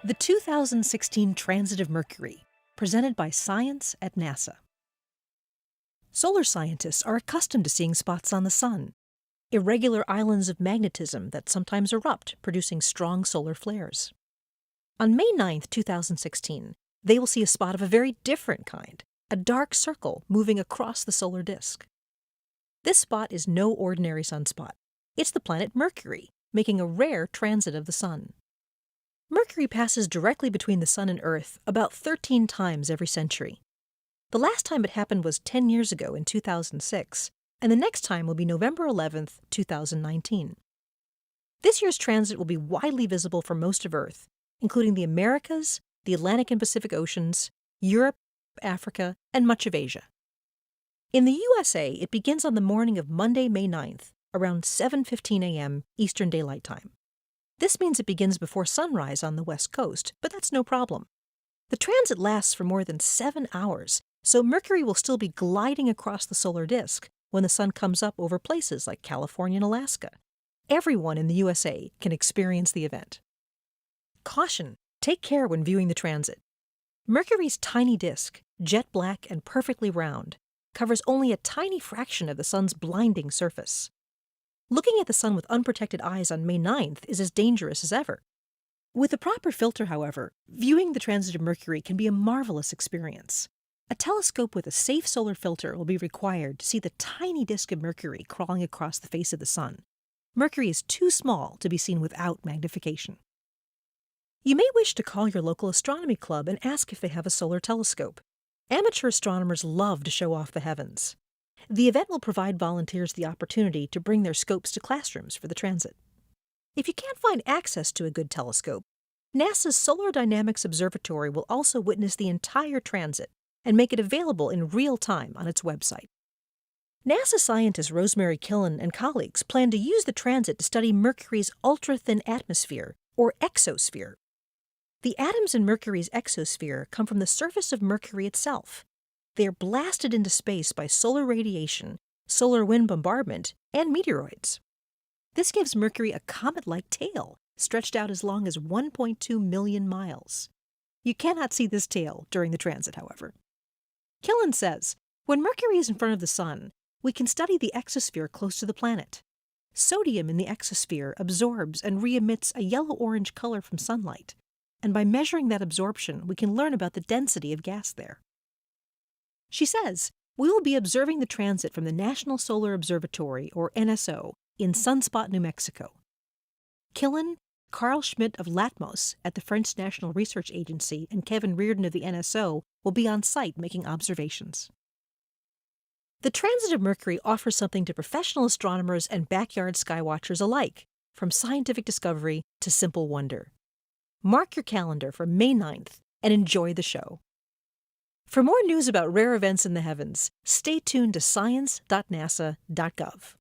The 2016 Transit of Mercury, presented by Science at NASA. Solar scientists are accustomed to seeing spots on the Sun, irregular islands of magnetism that sometimes erupt, producing strong solar flares. On May 9, 2016, they will see a spot of a very different kind, a dark circle moving across the solar disk. This spot is no ordinary sunspot. It's the planet Mercury, making a rare transit of the Sun. Mercury passes directly between the Sun and Earth about 13 times every century. The last time it happened was 10 years ago in 2006, and the next time will be November 11, 2019. This year's transit will be widely visible for most of Earth, including the Americas, the Atlantic and Pacific Oceans, Europe, Africa, and much of Asia. In the USA, it begins on the morning of Monday, May 9th, around 7:15 a.m. Eastern Daylight Time. This means it begins before sunrise on the West Coast, but that's no problem. The transit lasts for more than 7 hours, so Mercury will still be gliding across the solar disk when the Sun comes up over places like California and Alaska. Everyone in the USA can experience the event. Caution: take care when viewing the transit. Mercury's tiny disk, jet black and perfectly round, covers only a tiny fraction of the Sun's blinding surface. Looking at the Sun with unprotected eyes on May 9th is as dangerous as ever. With a proper filter, however, viewing the transit of Mercury can be a marvelous experience. A telescope with a safe solar filter will be required to see the tiny disk of Mercury crawling across the face of the Sun. Mercury is too small to be seen without magnification. You may wish to call your local astronomy club and ask if they have a solar telescope. Amateur astronomers love to show off the heavens. The event will provide volunteers the opportunity to bring their scopes to classrooms for the transit. If you can't find access to a good telescope, NASA's Solar Dynamics Observatory will also witness the entire transit and make it available in real time on its website. NASA scientist Rosemary Killen and colleagues plan to use the transit to study Mercury's ultra-thin atmosphere, or exosphere. The atoms in Mercury's exosphere come from the surface of Mercury itself. They are blasted into space by solar radiation, solar wind bombardment, and meteoroids. This gives Mercury a comet-like tail, stretched out as long as 1.2 million miles. You cannot see this tail during the transit, however. Killen says, when Mercury is in front of the Sun, we can study the exosphere close to the planet. Sodium in the exosphere absorbs and re-emits a yellow-orange color from sunlight, and by measuring that absorption, we can learn about the density of gas there. She says, we will be observing the transit from the National Solar Observatory, or NSO, in Sunspot, New Mexico. Killen, Carl Schmidt of LATMOS at the French National Research Agency, and Kevin Reardon of the NSO will be on site making observations. The transit of Mercury offers something to professional astronomers and backyard skywatchers alike, from scientific discovery to simple wonder. Mark your calendar for May 9th and enjoy the show. For more news about rare events in the heavens, stay tuned to science.nasa.gov.